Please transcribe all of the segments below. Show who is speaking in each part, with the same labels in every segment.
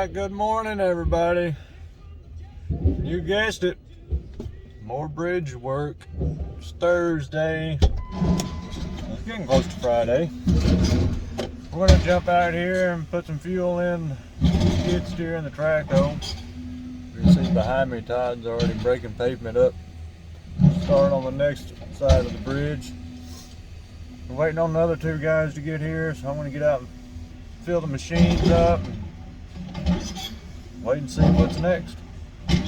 Speaker 1: right, good morning everybody. You guessed it, more bridge work. It's Thursday. It's getting close to Friday. We're gonna jump out here and put some fuel in the skid steer and the track hole. You can see behind me Todd's already breaking pavement up. Starting on the next side of the bridge. We're waiting on the other two guys to get here, so I'm gonna get out and fill the machines up and wait and see what's next.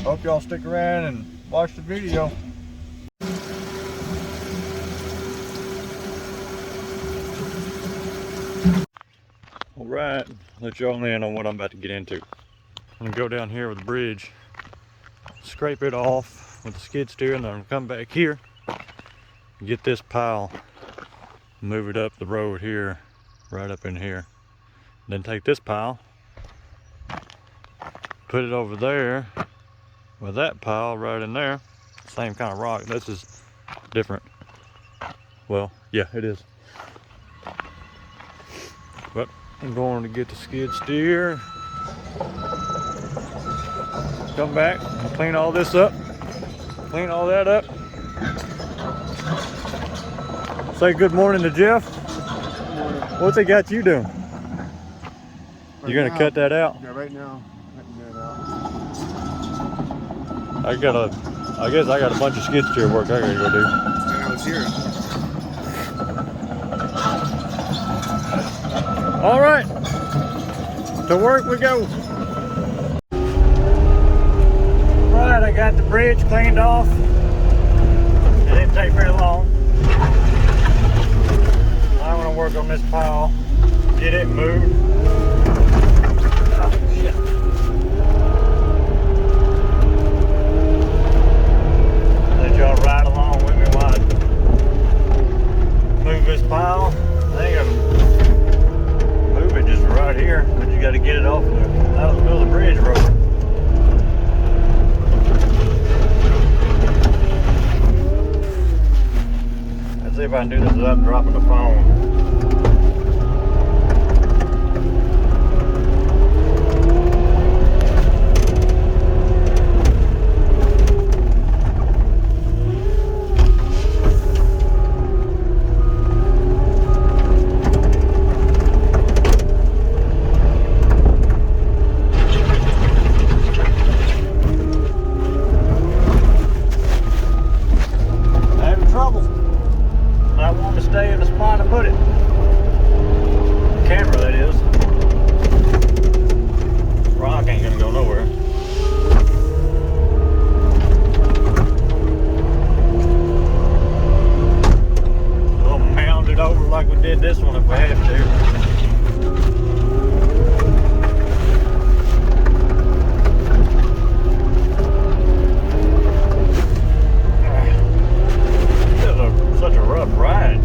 Speaker 1: Hope y'all stick around and watch the video. Alright, let y'all in on what I'm about to get into. I'm gonna go down here with the bridge, scrape it off with the skid steer, and then I'm gonna come back here, get this pile, move it up the road here, right up in here. Then take this pile, put it over there with that pile right in there. Same kind of rock. This is different. Well, yeah, it is. But I'm going to get the skid steer, come back and clean all this up, clean all that up. Say good morning to Jeff.
Speaker 2: Good morning.
Speaker 1: What's it got you doing? You're gonna cut that out?
Speaker 2: Yeah, right now. Cutting that out.
Speaker 1: I guess I got a bunch of skid steer work I gotta go do.
Speaker 2: I know, it's here.
Speaker 1: All right, to work we go. Right, I got the bridge cleaned off. It didn't take very long. I'm gonna work on this pile, get it moved. Oh, shit. Let y'all ride along with me while I move this pile. I think I'm move it just right here, but you got to get it off out of the middle of the bridge road. Let's see if I can do this without dropping the phone. This one if we have to. This is such a rough ride.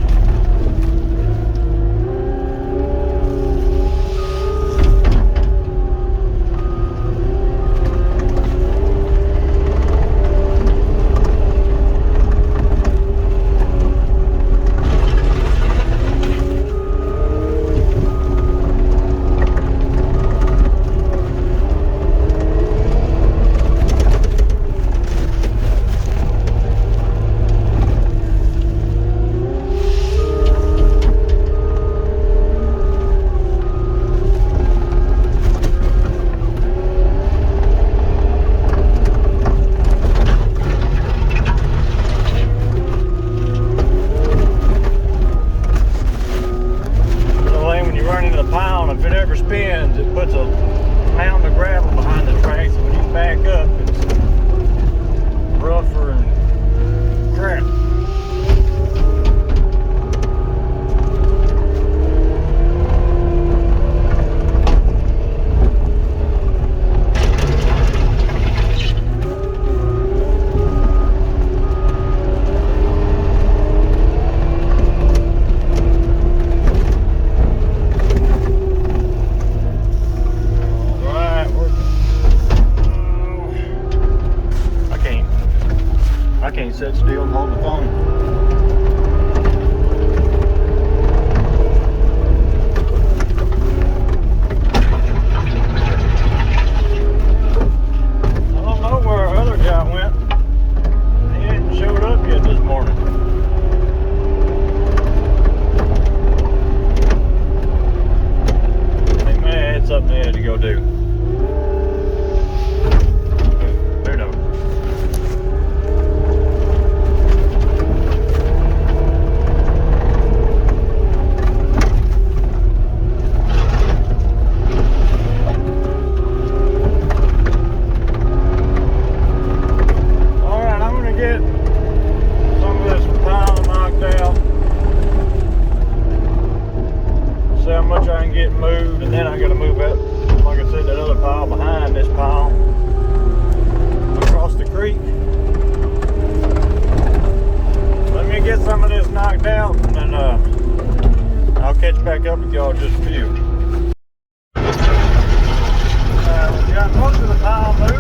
Speaker 1: If it ever spins, it puts a mound of gravel behind the track, so when you back up, it's rougher and crap. I can't sit still and hold the phone. back up with y'all in just a few. We got most of the pile moved.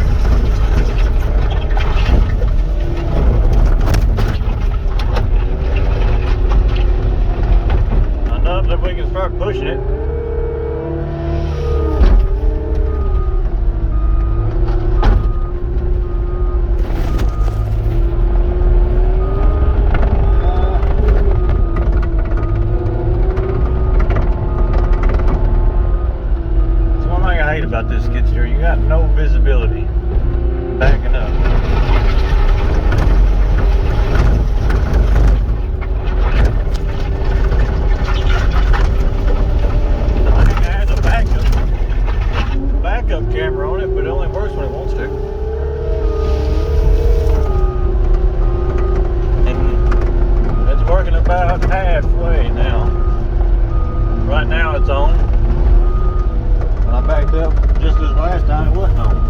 Speaker 1: Enough that we can start pushing it. About this skid steer, you got no visibility backing up. I think it has a backup camera on it, but it only works when it wants to. And it's working about halfway now. Right now it's on. When I backed up just as last time, it wasn't on.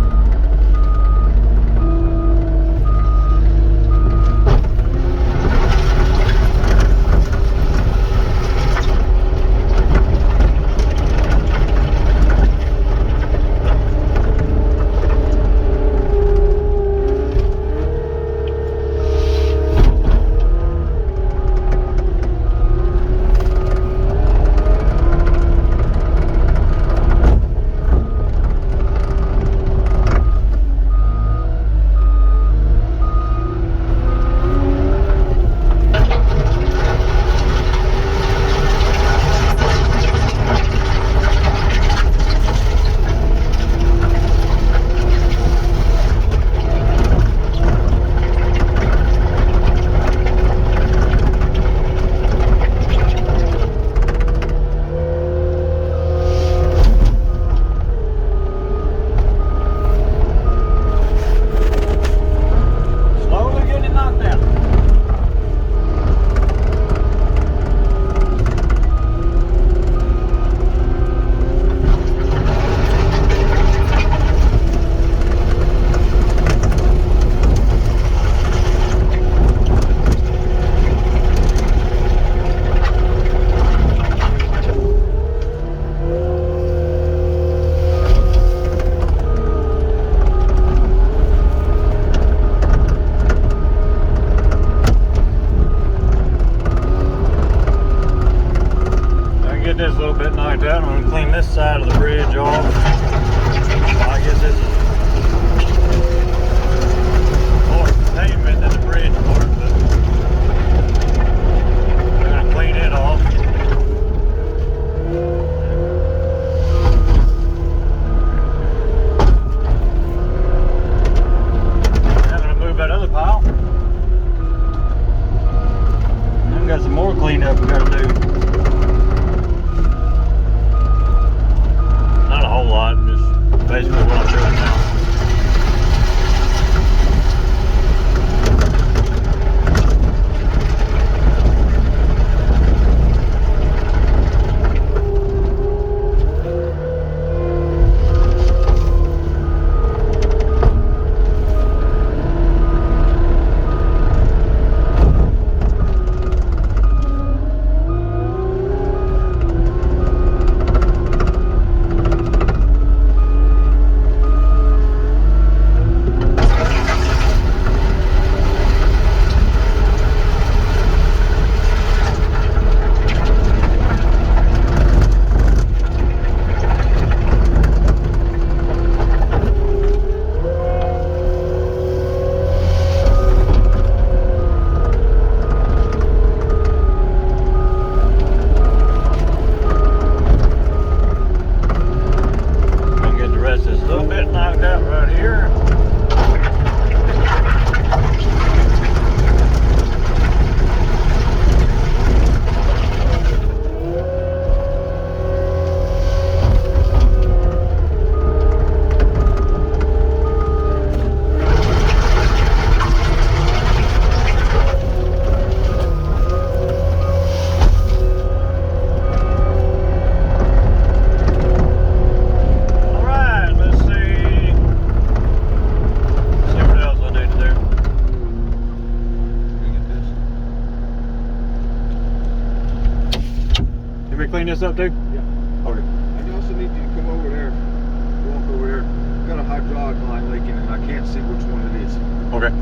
Speaker 1: This a little bit knocked out. I'm going to clean this side of the bridge off. Well, I guess this is more pavement than the bridge part, but I'm going to clean it off. I'm going to move that other pile. Then we got some more cleanup we got to do. Not a whole lot, just basically what I'm doing now. clean this up too?
Speaker 2: Yeah.
Speaker 1: Okay.
Speaker 2: I also need you to come over there, walk over there. Got a hydraulic line leaking and I can't see which one it is.
Speaker 1: Okay.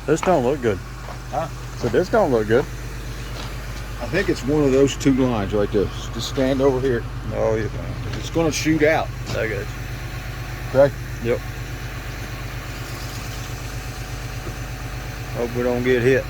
Speaker 1: This don't look good.
Speaker 2: Huh?
Speaker 1: So this don't look good.
Speaker 2: I think it's one of those two lines right there. Just stand over here.
Speaker 1: Oh, yeah.
Speaker 2: It's going to shoot out.
Speaker 1: I got you.
Speaker 2: Okay?
Speaker 1: Yep. Hope we don't get hit.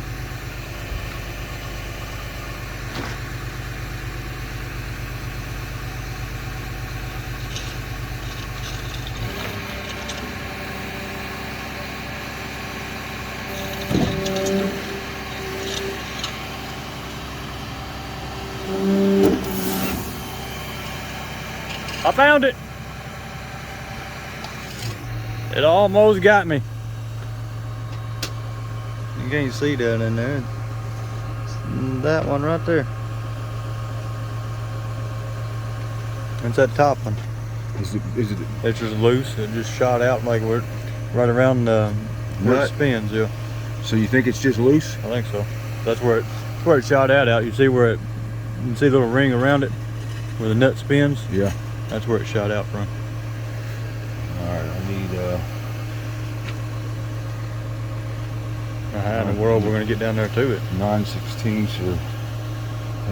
Speaker 1: I found it. It almost got me. You can't see that in there. That one right there. It's that top one.
Speaker 2: Is it
Speaker 1: It's just loose. It just shot out like we're right around where it
Speaker 2: nut?
Speaker 1: spins. Yeah,
Speaker 2: So you think it's just loose?
Speaker 1: I think so. That's where it shot out. You see where it? You can see the little ring around it where the nut spins.
Speaker 2: Yeah.
Speaker 1: That's where it shot out from.
Speaker 2: All right. I need
Speaker 1: How in the world we're gonna get down there to it?
Speaker 2: 9/16 or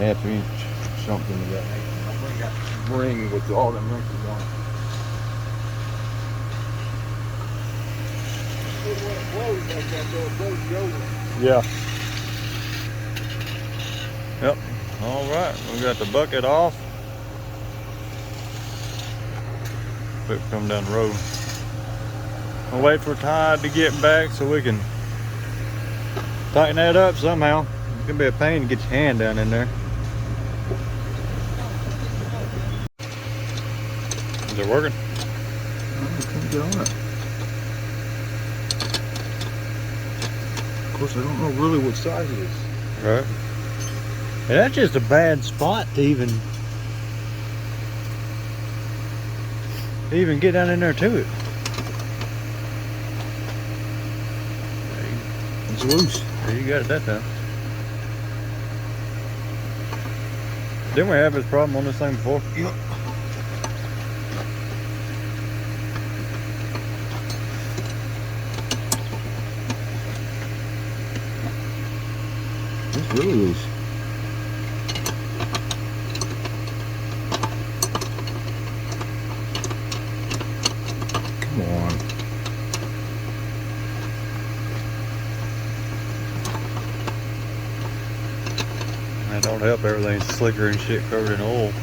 Speaker 2: ½ inch, something of that nature. I'll bring that ring with all them wrinkles on it.
Speaker 1: Yeah. Yep. All right. We got the bucket off. Quick, come down the road. I'll wait for Todd to get back so we can tighten that up somehow. It's gonna be a pain to get your hand down in there. Is it working?
Speaker 2: I can't get on it. Of course, I don't know really what size it is.
Speaker 1: Right. And that's just a bad spot to even get down in there to it.
Speaker 2: It's loose.
Speaker 1: There you got it that time. Didn't we have this problem on this thing before?
Speaker 2: Yep. It's really loose. Come on.
Speaker 1: That don't help, everything's slicker and shit covered in oil.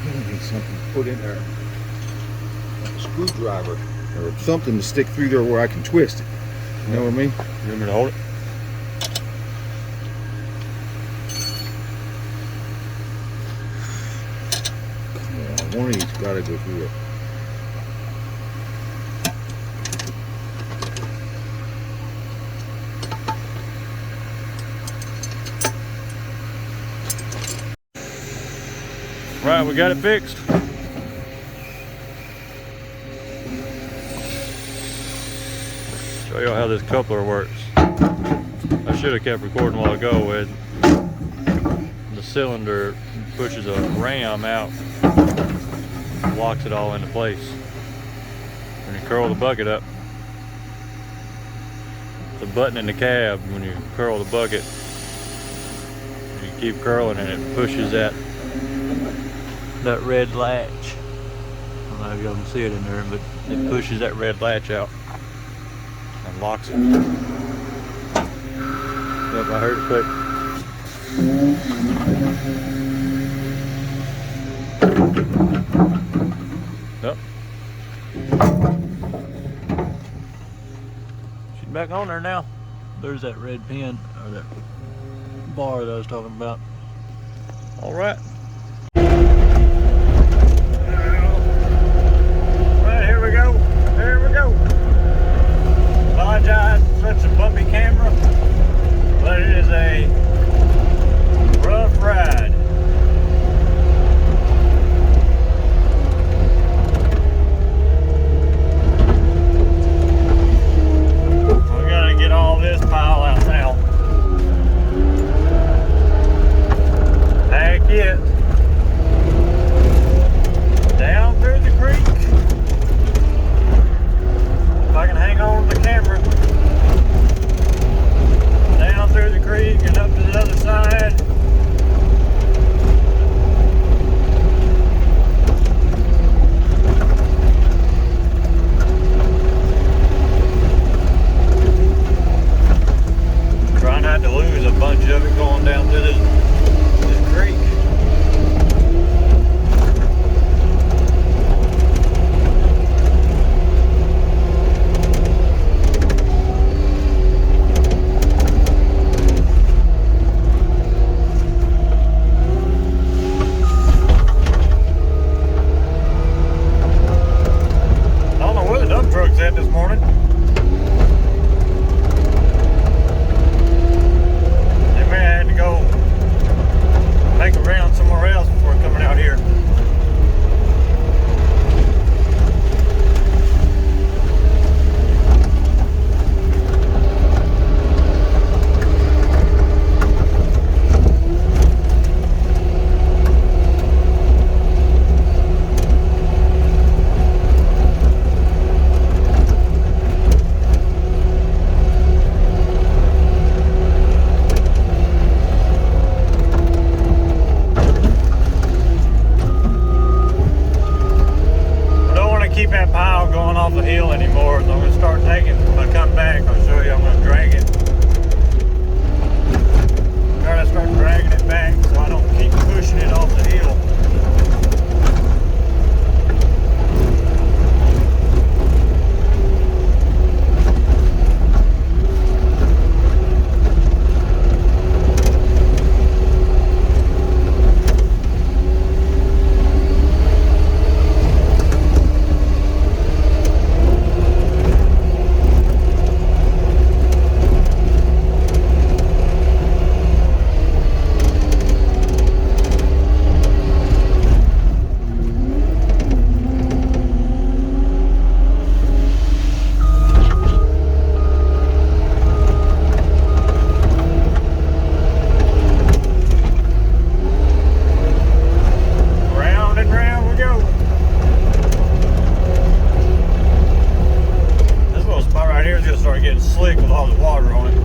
Speaker 2: I need something to put in there. Like a screwdriver or something to stick through there where I can twist it. You know what I mean?
Speaker 1: You want me to hold it?
Speaker 2: Come on, one of these gotta go through it.
Speaker 1: Right, we got it fixed. Show you how this coupler works. I should have kept recording a while ago. With the cylinder pushes a ram out, locks it all into place. When you curl the bucket up, the button in the cab, when you curl the bucket, you keep curling and it pushes that red latch. I don't know if y'all can see it in there, but it pushes that red latch out and locks it. Yep, I heard it click. Yep. She's back on there now. There's that red pin, or that bar that I was talking about. All right. Here we go. Apologize for such a bumpy camera, but it is a rough ride. We gotta get all this pile out now. Heck it. Down through the creek. If I can hang on to the camera. Down through the creek and up to the other side. with all the water on it.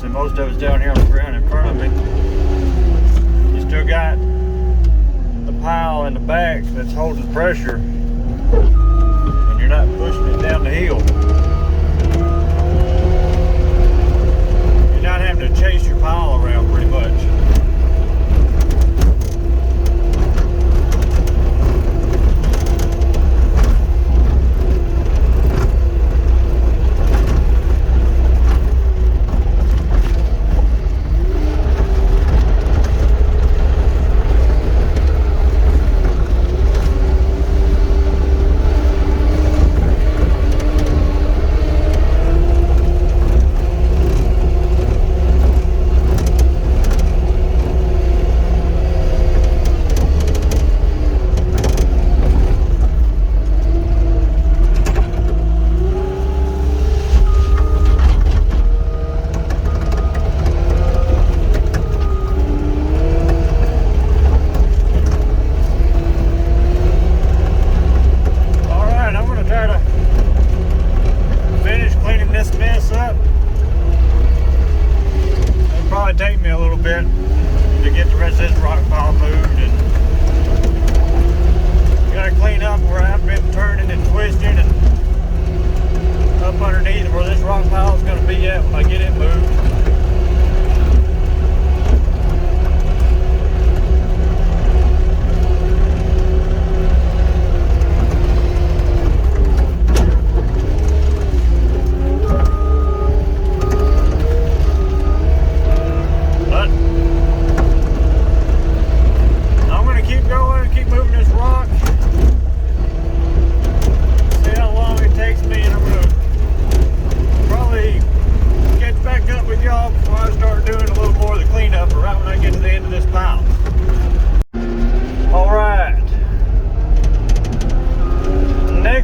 Speaker 1: Most of it's down here on the ground in front of me. You still got the pile in the back that's holding pressure, and you're not pushing it down the hill. You're not having to chase your pile around pretty much. Take me a little bit to get the rest of this rock pile moved, and gotta clean up where I've been turning and twisting and up underneath where this rock pile is going to be at when I get it moved.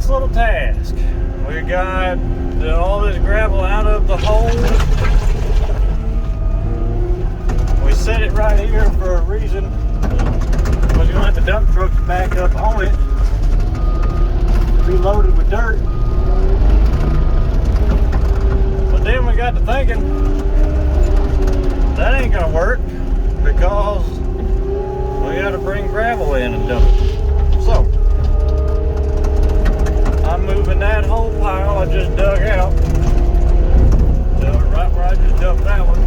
Speaker 1: Little task. We got all this gravel out of the hole. We set it right here for a reason, because you want the dump truck to back up on it, be loaded with dirt. But then we got to thinking that ain't gonna work, because we got to bring gravel in and dump it. So I'm moving that whole pile I just dug out to right where I just dumped that one.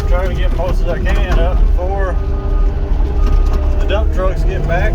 Speaker 1: Trying to get most of I can up before the dump trucks get back.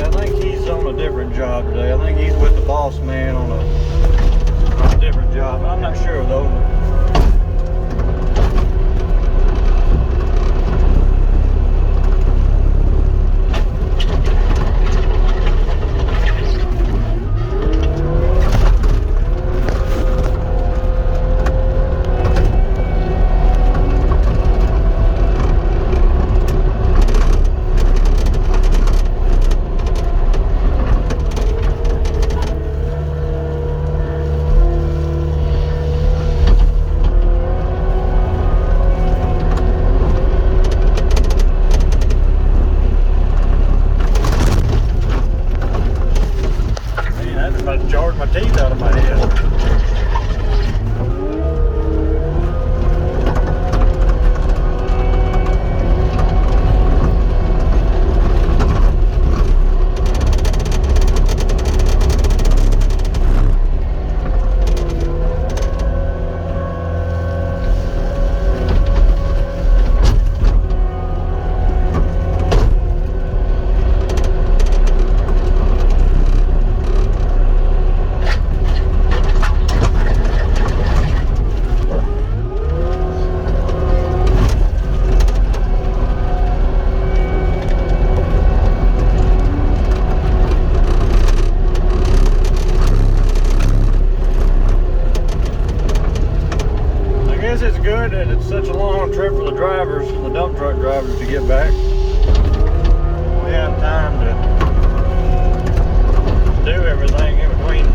Speaker 1: I think he's on a different job today. I think he's with the boss man on a different job. I'm not sure though. Jarred my teeth out of my head. It's good that it's such a long trip for the drivers, the dump truck drivers, to get back. We have time to do everything in between.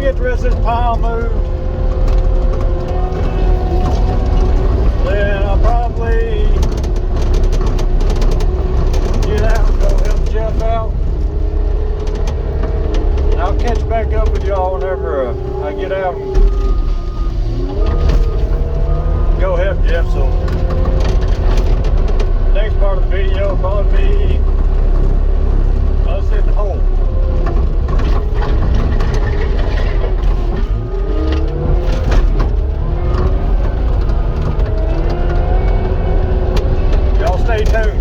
Speaker 1: Get the rest of this pile moved, then I'll probably get out and go help Jeff out, and I'll catch back up with y'all whenever I get out and go help Jeff. So next part of the video will probably be us in the hole. Stay tuned.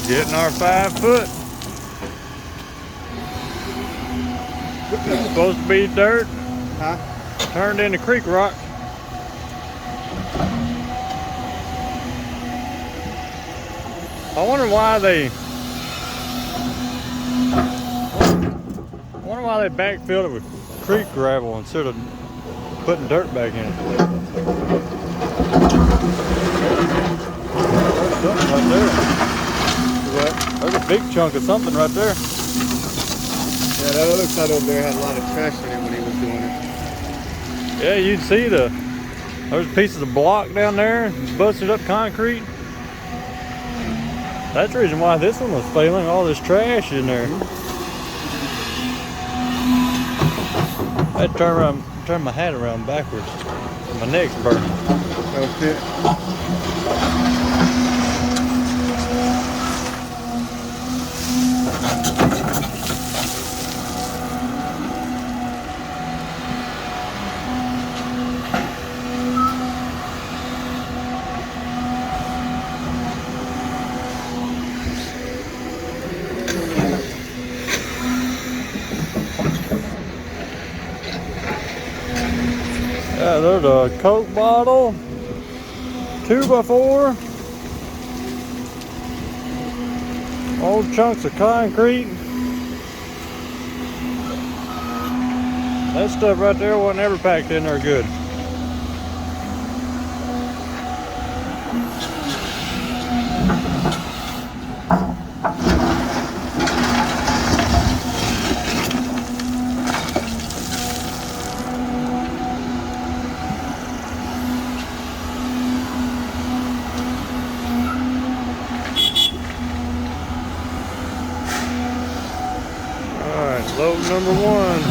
Speaker 1: Getting our 5 foot. It's supposed to be dirt.
Speaker 2: Huh?
Speaker 1: Turned into creek rock. I wonder why they backfilled it with creek gravel instead of putting dirt back in it. There's something right there. There's a big chunk of something right there.
Speaker 2: Yeah, that other side over there had a lot of trash in it when he was doing it.
Speaker 1: Yeah, you'd see there's pieces of block down there, busted up concrete. That's the reason why this one was failing, all this trash in there. I had to turn my hat around backwards. My neck's burning.
Speaker 2: That's it.
Speaker 1: Yeah, there's a Coke bottle, 2x4, old chunks of concrete. That stuff right there wasn't ever packed in there good. Load number one.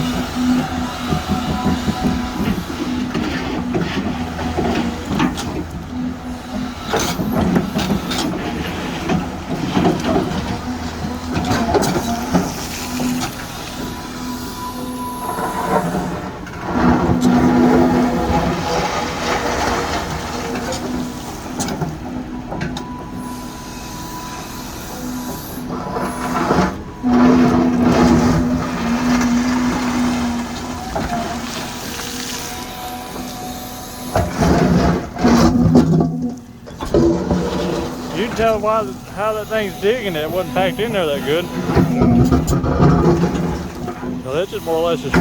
Speaker 1: You can tell how that thing's digging it. It wasn't packed in there that good. So that's just more or less just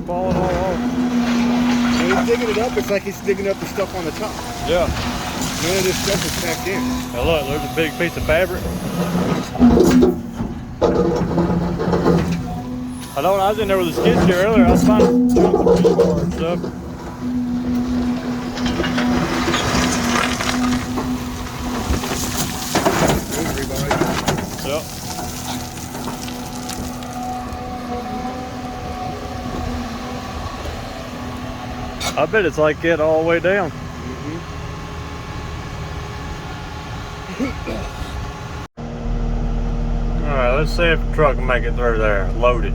Speaker 1: falling all off.
Speaker 2: When he's digging it up, it's like he's digging up the stuff on the top.
Speaker 1: Yeah.
Speaker 2: None of this stuff is packed in.
Speaker 1: Now look, there's a big piece of fabric. I know when I was in there with the skid steer earlier, I was finding chunks of rebar and stuff. Yep. I bet it's like it all the way down. Alright, let's see if the truck can make it through there, loaded.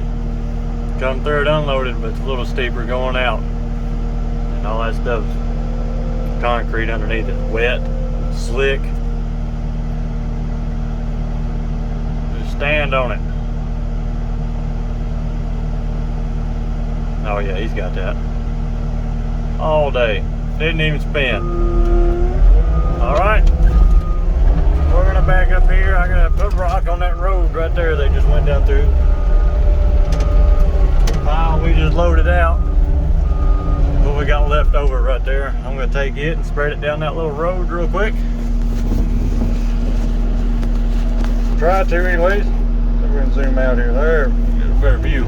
Speaker 1: Come through it unloaded, but it's a little steeper going out. And all that stuff's concrete underneath it, wet, slick. Just stand on it. Oh yeah, he's got that. All day. Didn't even spin. Alright. We're gonna back up here. I'm gonna put rock on that road right there they just went down through. Pile we just loaded out. What we got left over right there. I'm gonna take it and spread it down that little road real quick. Try to anyways. So we're gonna zoom out here. There, get a better view.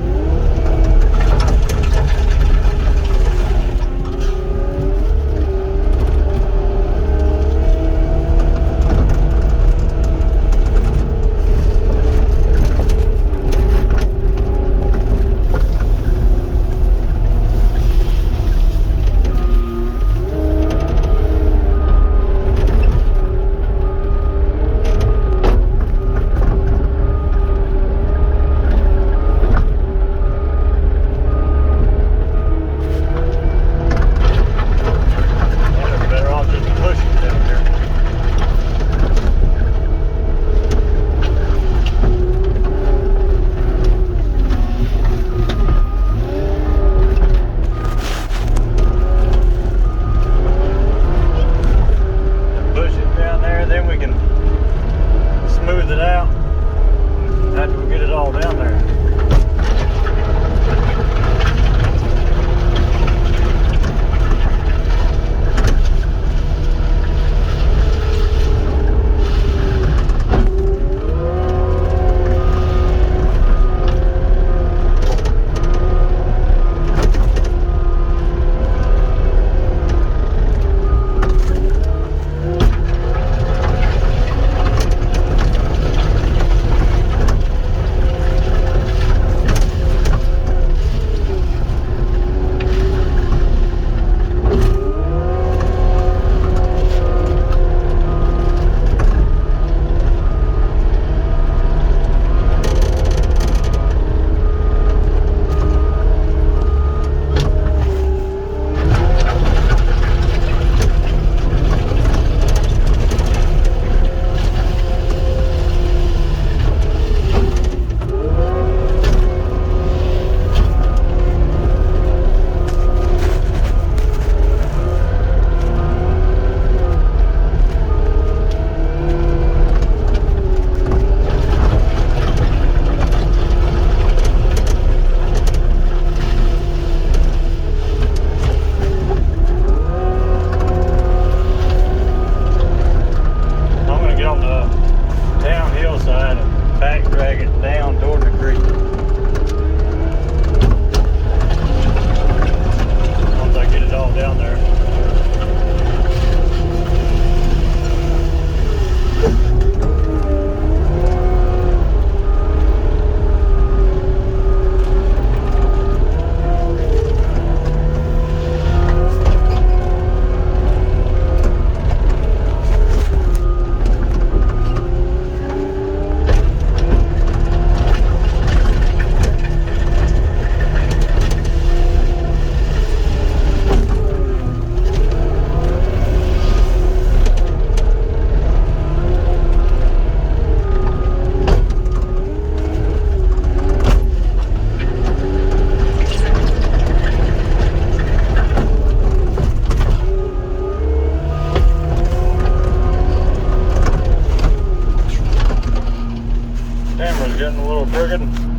Speaker 1: getting a little crooked.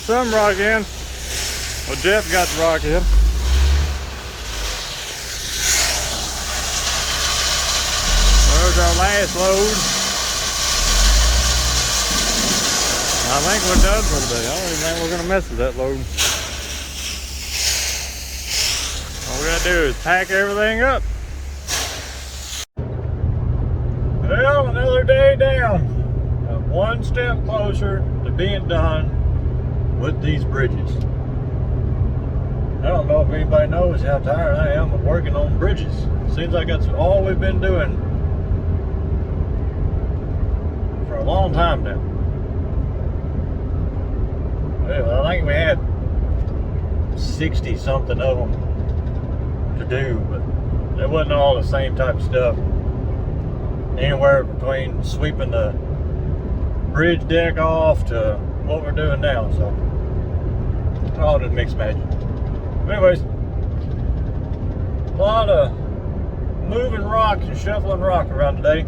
Speaker 1: got some rock in. Well, Jeff got the rock in. There's our last load. I think we're done for today. I don't even think we're gonna mess with that load. All we gotta do is pack everything up. Well, another day down. One step closer to being done with these bridges. I don't know if anybody knows how tired I am of working on bridges. Seems like that's all we've been doing for a long time now. Well, I think we had 60 something of them to do, but it wasn't all the same type of stuff. Anywhere between sweeping the bridge deck off to what we're doing now, so all just mixed magic. Anyways, a lot of moving rock and shuffling rock around today.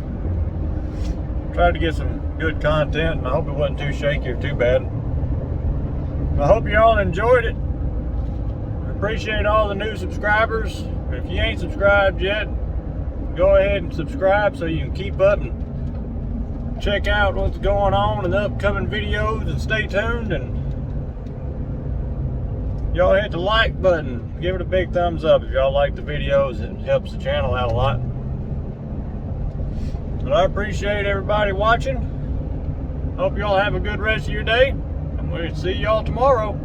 Speaker 1: Tried to get some good content, and I hope it wasn't too shaky or too bad. I hope you all enjoyed it. I appreciate all the new subscribers. If you ain't subscribed yet, go ahead and subscribe so you can keep up and check out what's going on in the upcoming videos, and stay tuned. And y'all hit the like button, give it a big thumbs up if y'all like the videos. It helps the channel out a lot. But I appreciate everybody watching. Hope y'all have a good rest of your day, and we'll see y'all tomorrow.